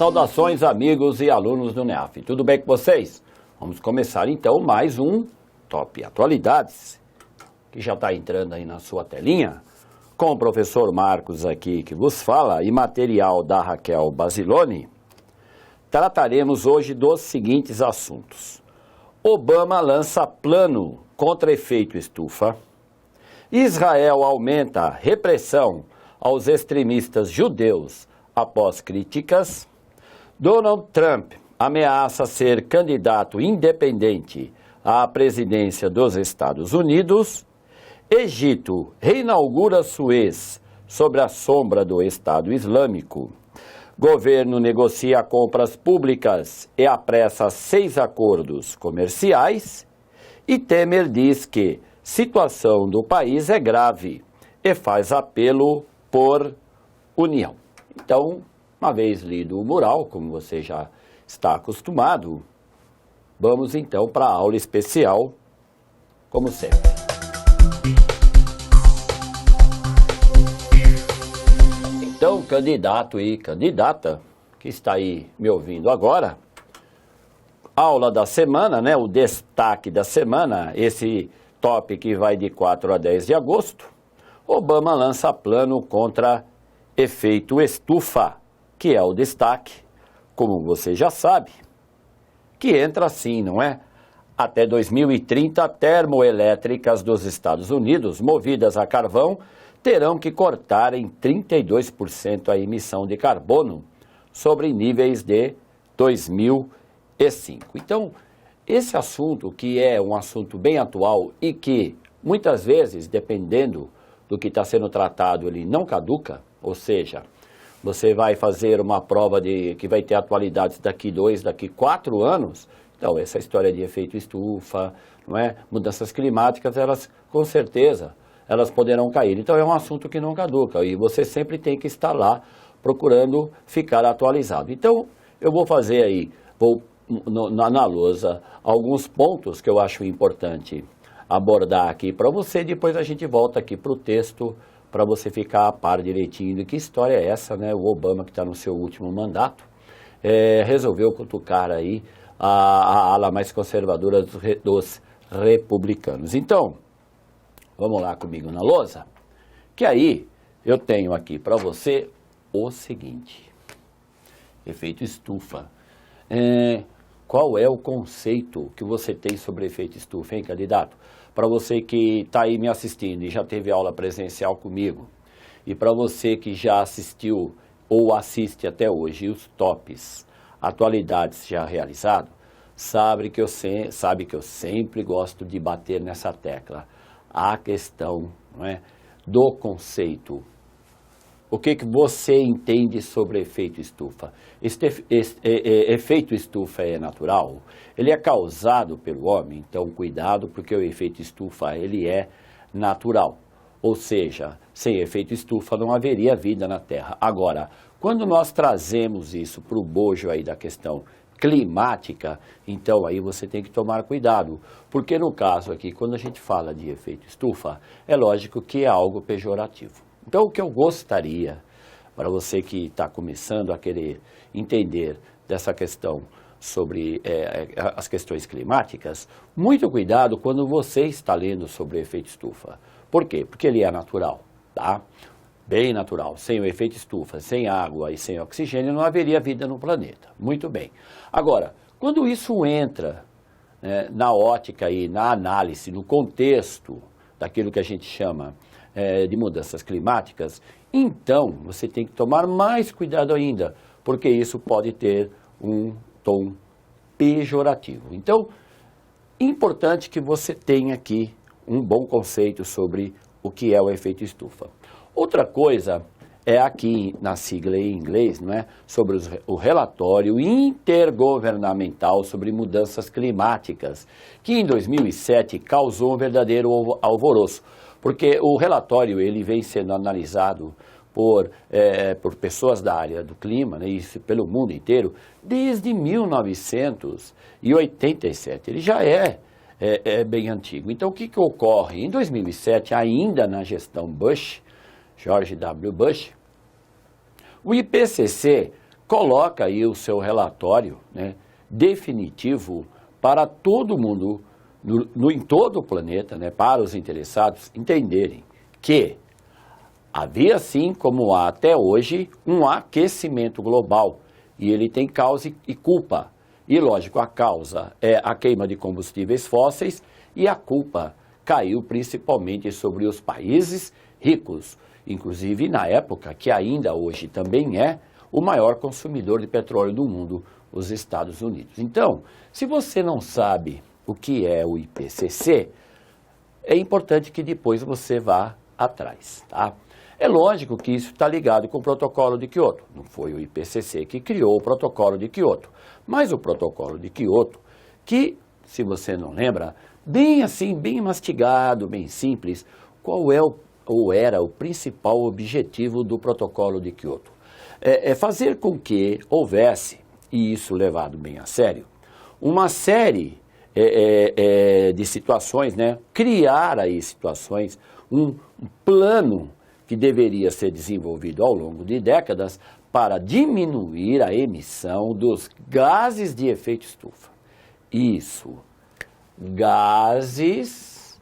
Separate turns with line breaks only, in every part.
Saudações amigos e alunos do NEAF, tudo bem com vocês? Vamos começar então mais um Top Atualidades, que já está entrando aí na sua telinha, com o professor Marcos aqui que vos fala e material da Raquel Basiloni. Trataremos hoje dos seguintes assuntos. Obama lança plano contra efeito estufa. Israel aumenta repressão aos extremistas judeus após críticas. Donald Trump ameaça ser candidato independente à presidência dos Estados Unidos. Egito reinaugura Suez sob a sombra do Estado Islâmico. Governo negocia compras públicas e apressa 6 acordos comerciais. E Temer diz que situação do país é grave e faz apelo por união. Então, uma vez lido o mural, como você já está acostumado, vamos então para a aula especial, como sempre. Então, candidato e candidata que está aí me ouvindo agora, aula da semana, né, o destaque da semana, esse top que vai de 4 a 10 de agosto, Obama lança plano contra efeito estufa, que é o destaque, como você já sabe, que entra assim, não é? Até 2030, termoelétricas dos Estados Unidos, movidas a carvão, terão que cortar em 32% a emissão de carbono sobre níveis de 2005. Então, esse assunto, que é um assunto bem atual e que, muitas vezes, dependendo do que está sendo tratado, ele não caduca, ou seja, você vai fazer uma prova que vai ter atualidades daqui 2, daqui 4 anos, então essa história de efeito estufa, não é? Mudanças climáticas, elas com certeza, elas poderão cair. Então é um assunto que não caduca e você sempre tem que estar lá procurando ficar atualizado. Então eu vou fazer aí, na lousa, alguns pontos que eu acho importante abordar aqui para você, depois a gente volta aqui para o texto, para você ficar a par direitinho de que história é essa, né? O Obama, que está no seu último mandato, resolveu cutucar aí a ala mais conservadora dos republicanos. Então, vamos lá comigo na lousa, que aí eu tenho aqui para você o seguinte, efeito estufa. Qual é o conceito que você tem sobre efeito estufa, hein, candidato? Para você que está aí me assistindo e já teve aula presencial comigo, e para você que já assistiu ou assiste até hoje os tops, atualidades já realizados, sabe que eu sempre gosto de bater nessa tecla, a questão, não é, do conceito. O que você entende sobre efeito estufa? Efeito estufa é natural? Ele é causado pelo homem, então cuidado, porque o efeito estufa ele é natural. Ou seja, sem efeito estufa não haveria vida na Terra. Agora, quando nós trazemos isso para o bojo aí da questão climática, então aí você tem que tomar cuidado, porque no caso aqui, quando a gente fala de efeito estufa, é lógico que é algo pejorativo. Então, o que eu gostaria, para você que está começando a querer entender dessa questão sobre as questões climáticas, muito cuidado quando você está lendo sobre o efeito estufa. Por quê? Porque ele é natural, tá? Bem natural. Sem o efeito estufa, sem água e sem oxigênio, não haveria vida no planeta. Muito bem. Agora, quando isso entra na ótica e na análise, no contexto daquilo que a gente chama de mudanças climáticas, então você tem que tomar mais cuidado ainda, porque isso pode ter um tom pejorativo. Então, importante que você tenha aqui um bom conceito sobre o que é o efeito estufa. Outra coisa é aqui na sigla em inglês, não é? Sobre o relatório intergovernamental sobre mudanças climáticas, que em 2007 causou um verdadeiro alvoroço. Porque o relatório ele vem sendo analisado por pessoas da área do clima, né, isso pelo mundo inteiro, desde 1987. Ele já é bem antigo. Então, o que ocorre? Em 2007, ainda na gestão Bush, George W. Bush, o IPCC coloca aí o seu relatório, né, definitivo para todo mundo, em todo o planeta, né, para os interessados entenderem que havia sim, como há até hoje, um aquecimento global e ele tem causa e culpa. E lógico, a causa é a queima de combustíveis fósseis e a culpa caiu principalmente sobre os países ricos, inclusive na época que ainda hoje também é o maior consumidor de petróleo do mundo, os Estados Unidos. Então, se você não sabe o que é o IPCC, é importante que depois você vá atrás, tá? É lógico que isso está ligado com o protocolo de Kyoto. Não foi o IPCC que criou o protocolo de Kyoto, mas o protocolo de Kyoto, que, se você não lembra, bem assim, bem mastigado, bem simples, qual é ou era o principal objetivo do protocolo de Kyoto? É fazer com que houvesse, e isso levado bem a sério, uma série de situações, né? Criar aí situações, um plano que deveria ser desenvolvido ao longo de décadas para diminuir a emissão dos gases de efeito estufa. Isso, gases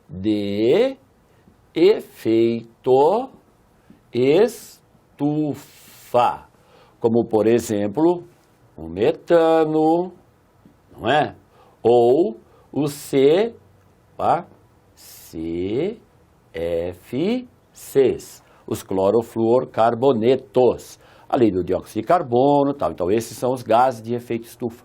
de efeito estufa, como por exemplo o metano, não é? Ou o CFCs, os clorofluorcarbonetos, além do dióxido de carbono, tal. Então esses são os gases de efeito estufa,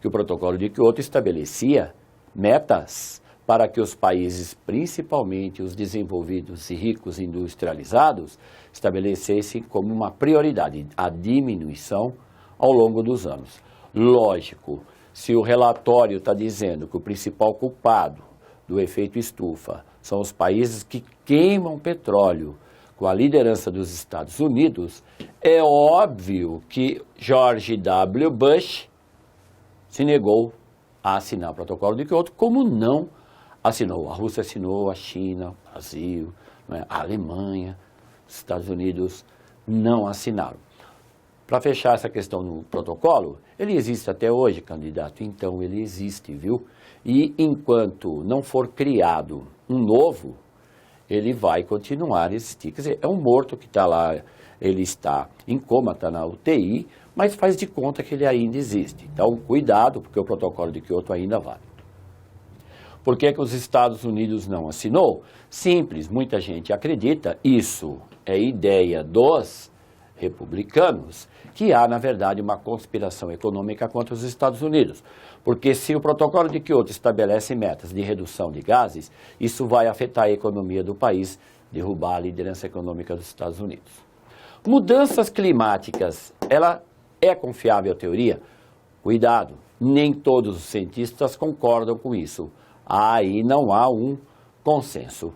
que o protocolo de Kyoto estabelecia metas para que os países, principalmente os desenvolvidos e ricos industrializados, estabelecessem como uma prioridade a diminuição ao longo dos anos. Lógico, se o relatório está dizendo que o principal culpado do efeito estufa são os países que queimam petróleo com a liderança dos Estados Unidos, é óbvio que George W. Bush se negou a assinar o protocolo de Kyoto, como não assinou. A Rússia assinou, a China, o Brasil, a Alemanha, os Estados Unidos não assinaram. Para fechar essa questão no protocolo, ele existe até hoje, candidato, então ele existe, viu? E enquanto não for criado um novo, ele vai continuar a existir. Quer dizer, é um morto que está lá, ele está em coma, está na UTI, mas faz de conta que ele ainda existe. Então, cuidado, porque o protocolo de Kyoto ainda vale. Por que os Estados Unidos não assinou? Simples, muita gente acredita, isso é ideia dos republicanos, que há, na verdade, uma conspiração econômica contra os Estados Unidos. Porque se o protocolo de Kyoto estabelece metas de redução de gases, isso vai afetar a economia do país, derrubar a liderança econômica dos Estados Unidos. Mudanças climáticas, ela é confiável a teoria? Cuidado, nem todos os cientistas concordam com isso. Aí não há um consenso.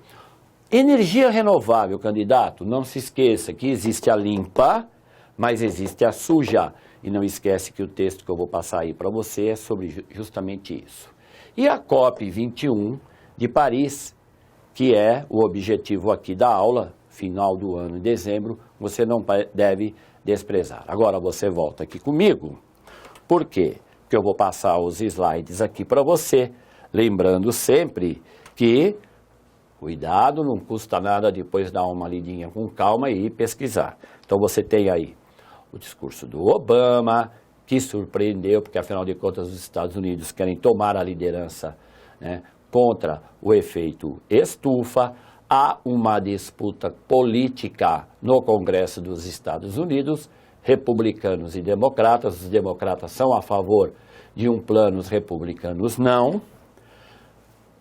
Energia renovável, candidato, não se esqueça que existe a limpa, mas existe a suja. E não esquece que o texto que eu vou passar aí para você é sobre justamente isso. E a COP21 de Paris, que é o objetivo aqui da aula, final do ano, em dezembro, você não deve desprezar. Agora você volta aqui comigo. Por quê? Porque eu vou passar os slides aqui para você, lembrando sempre que cuidado, não custa nada depois dar uma lidinha com calma e ir pesquisar. Então você tem aí o discurso do Obama, que surpreendeu, porque afinal de contas os Estados Unidos querem tomar a liderança, né, contra o efeito estufa. Há uma disputa política no Congresso dos Estados Unidos, republicanos e democratas. Os democratas são a favor de um plano, os republicanos não.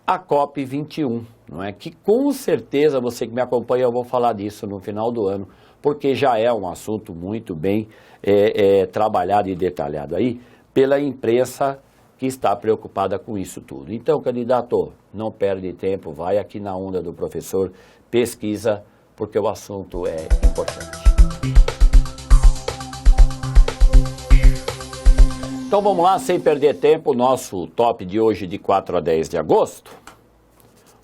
A COP21, não é? Que com certeza você que me acompanha, eu vou falar disso no final do ano, porque já é um assunto muito bem trabalhado e detalhado aí pela imprensa que está preocupada com isso tudo. Então, candidato, não perde tempo, vai aqui na onda do professor, pesquisa, porque o assunto é importante. Então vamos lá, sem perder tempo, nosso top de hoje de 4 a 10 de agosto.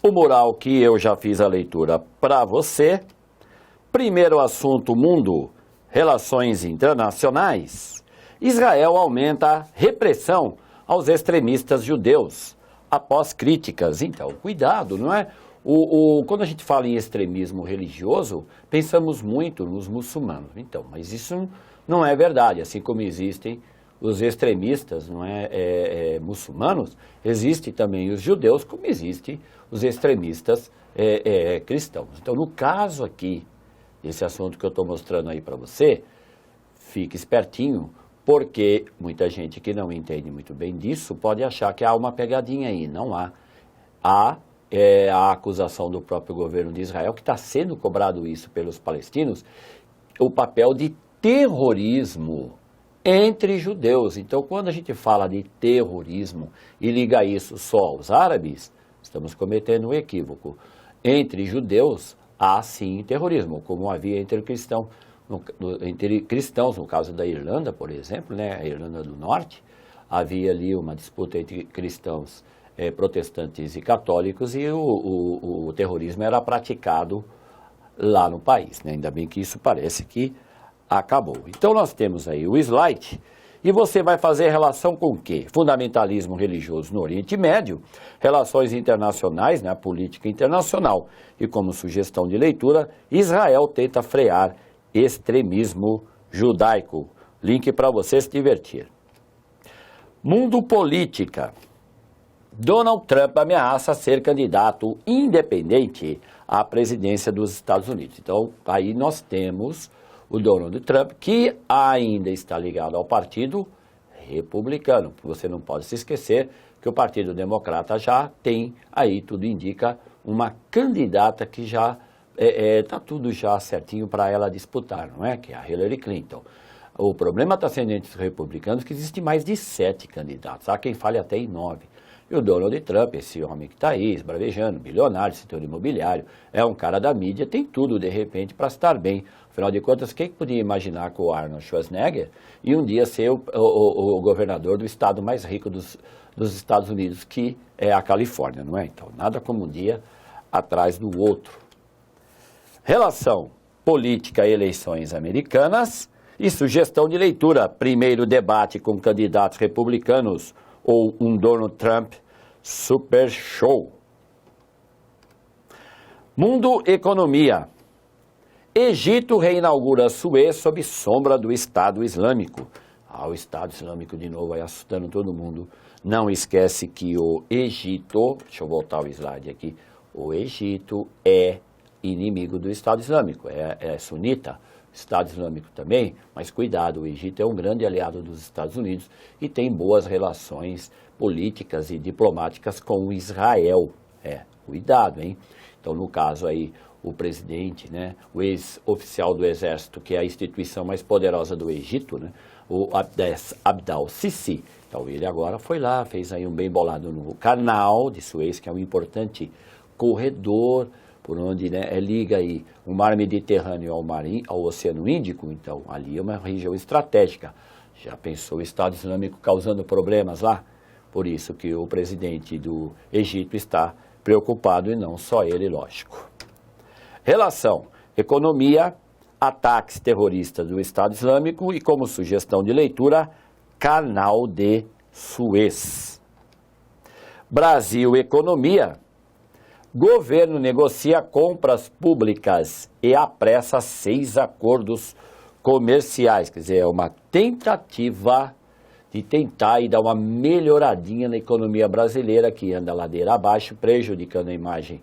O mural que eu já fiz a leitura para você. Primeiro assunto, mundo Relações internacionais. Israel aumenta a repressão aos extremistas judeus, após críticas. Então, cuidado, não é? Quando a gente fala em extremismo religioso, pensamos muito nos muçulmanos. Então, mas isso não é verdade. Assim como existem os extremistas, não é, muçulmanos, existem também os judeus, como existem os extremistas cristãos. Então, no caso aqui, esse assunto que eu estou mostrando aí para você, fique espertinho, porque muita gente que não entende muito bem disso pode achar que há uma pegadinha aí. Não há. Há a acusação do próprio governo de Israel, que está sendo cobrado isso pelos palestinos, o papel de terrorismo entre judeus. Então, quando a gente fala de terrorismo e liga isso só aos árabes, estamos cometendo um equívoco. Entre judeus, há sim terrorismo, como havia entre cristãos. No caso da Irlanda, por exemplo, né, a Irlanda do Norte, havia ali uma disputa entre cristãos protestantes e católicos, e o terrorismo era praticado lá no país, né? Ainda bem que isso parece que acabou. Então nós temos aí o slide, e você vai fazer relação com o quê? Fundamentalismo religioso no Oriente Médio, relações internacionais, né, política internacional, e como sugestão de leitura, Israel tenta frear extremismo judaico. Link para você se divertir. Mundo política. Donald Trump ameaça ser candidato independente à presidência dos Estados Unidos. Então, aí nós temos o Donald Trump, que ainda está ligado ao Partido Republicano. Você não pode se esquecer que o Partido Democrata já tem, aí tudo indica, uma candidata que já está tudo já certinho para ela disputar, não é? Que é a Hillary Clinton. O problema está sendo entre os republicanos que existe mais de 7 candidatos. Há quem fale até em 9. E o Donald Trump, esse homem que está aí, esbravejando, bilionário, setor imobiliário, é um cara da mídia, tem tudo, de repente, para estar bem. Afinal de contas, quem podia imaginar que o Arnold Schwarzenegger ia um dia ser o governador do estado mais rico dos Estados Unidos, que é a Califórnia, não é? Então, nada como um dia atrás do outro. Relação política e eleições americanas e sugestão de leitura. Primeiro debate com candidatos republicanos ou um Donald Trump super show. Mundo Economia. Egito reinaugura Suez sob sombra do Estado Islâmico. O Estado Islâmico de novo aí assustando todo mundo. Não esquece que o Egito, deixa eu voltar o slide aqui, o Egito é inimigo do Estado Islâmico, é sunita. Estado Islâmico também, mas cuidado, o Egito é um grande aliado dos Estados Unidos e tem boas relações políticas e diplomáticas com Israel. Cuidado, hein? Então, no caso aí, o presidente, né, o ex-oficial do Exército, que é a instituição mais poderosa do Egito, né, o Abdel Sisi, então ele agora foi lá, fez aí um bem bolado no canal de Suez, que é um importante corredor, por onde, né, liga aí o mar Mediterrâneo ao Oceano Índico. Então ali é uma região estratégica. Já pensou o Estado Islâmico causando problemas lá? Por isso que o presidente do Egito está preocupado, e não só ele, lógico. Relação, economia, ataques terroristas do Estado Islâmico e como sugestão de leitura, Canal de Suez. Brasil, economia. Governo negocia compras públicas e apressa 6 acordos comerciais. Quer dizer, é uma tentativa de tentar e dar uma melhoradinha na economia brasileira, que anda ladeira abaixo, prejudicando a imagem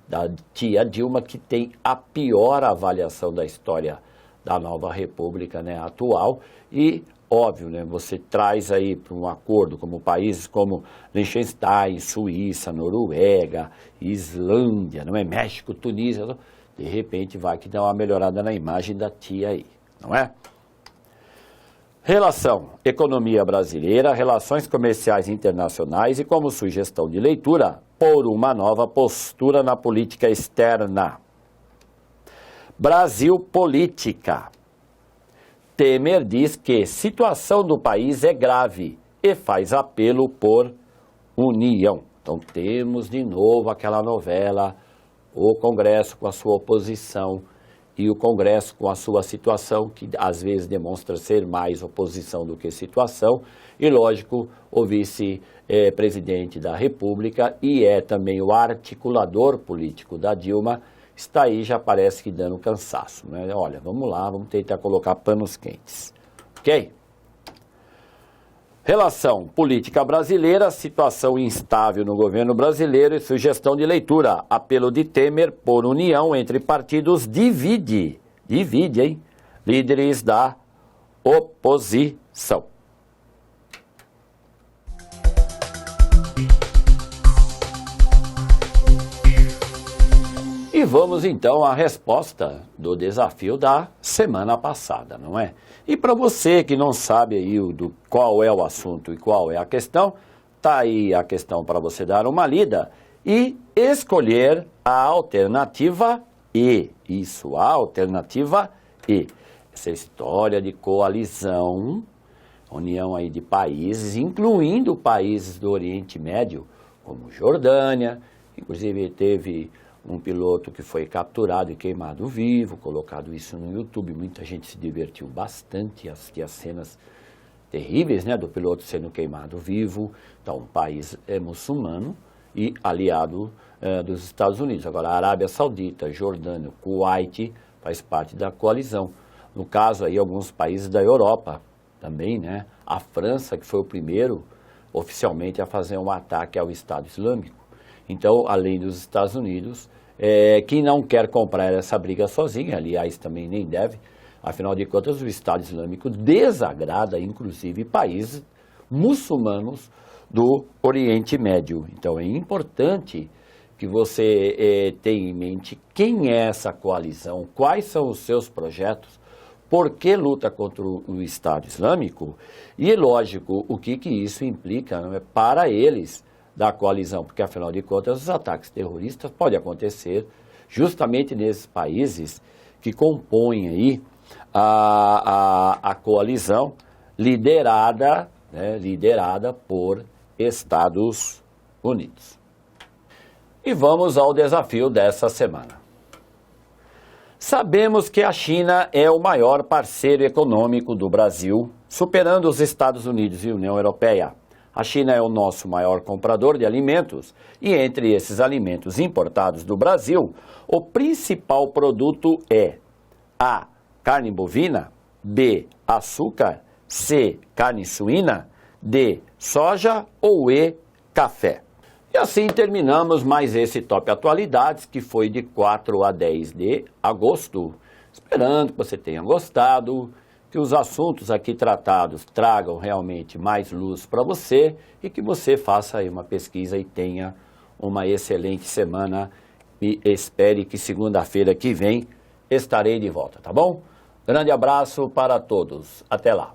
da tia Dilma, que tem a pior avaliação da história da nova república, né, atual. E, óbvio, né, você traz aí para um acordo como países como Liechtenstein, Suíça, Noruega, Islândia, não é? México, Tunísia, de repente vai que dá uma melhorada na imagem da tia aí, não é? Relação, economia brasileira, relações comerciais internacionais e como sugestão de leitura, por uma nova postura na política externa. Brasil, política. Temer diz que situação do país é grave e faz apelo por união. Então temos de novo aquela novela, o Congresso com a sua oposição e o Congresso com a sua situação, que às vezes demonstra ser mais oposição do que situação, e lógico, o vice-presidente da República e é também o articulador político da Dilma, está aí já parece que dando cansaço, né? Olha, vamos lá, vamos tentar colocar panos quentes, ok? Relação política brasileira, situação instável no governo brasileiro e sugestão de leitura. Apelo de Temer por união entre partidos divide, hein? Líderes da oposição. E vamos então à resposta do desafio da semana passada, não é? E para você que não sabe aí qual é o assunto e qual é a questão, tá aí a questão para você dar uma lida e escolher a alternativa E. Isso, a alternativa E. Essa história de coalizão, união aí de países, incluindo países do Oriente Médio, como Jordânia, inclusive teve um piloto que foi capturado e queimado vivo, colocado isso no YouTube, muita gente se divertiu bastante, assistia as cenas terríveis, né, do piloto sendo queimado vivo. Então, um país muçulmano e aliado dos Estados Unidos. Agora, a Arábia Saudita, Jordânia, Kuwait faz parte da coalizão. No caso aí, alguns países da Europa também, né, a França, que foi o primeiro oficialmente a fazer um ataque ao Estado Islâmico. Então, além dos Estados Unidos, quem não quer comprar essa briga sozinho, aliás, também nem deve, afinal de contas, o Estado Islâmico desagrada, inclusive, países muçulmanos do Oriente Médio. Então, é importante que você tenha em mente quem é essa coalizão, quais são os seus projetos, por que luta contra o Estado Islâmico e, lógico, o que isso implica, não é, para eles, da coalizão, porque afinal de contas os ataques terroristas podem acontecer justamente nesses países que compõem aí a coalizão liderada por Estados Unidos. E vamos ao desafio dessa semana. Sabemos que a China é o maior parceiro econômico do Brasil, superando os Estados Unidos e a União Europeia. A China é o nosso maior comprador de alimentos e entre esses alimentos importados do Brasil, o principal produto é A. Carne bovina, B. Açúcar, C. Carne suína, D. Soja ou E. Café. E assim terminamos mais esse Top Atualidades, que foi de 4 a 10 de agosto. Esperando que você tenha gostado, que os assuntos aqui tratados tragam realmente mais luz para você e que você faça aí uma pesquisa e tenha uma excelente semana e espere que segunda-feira que vem estarei de volta, tá bom? Grande abraço para todos, até lá.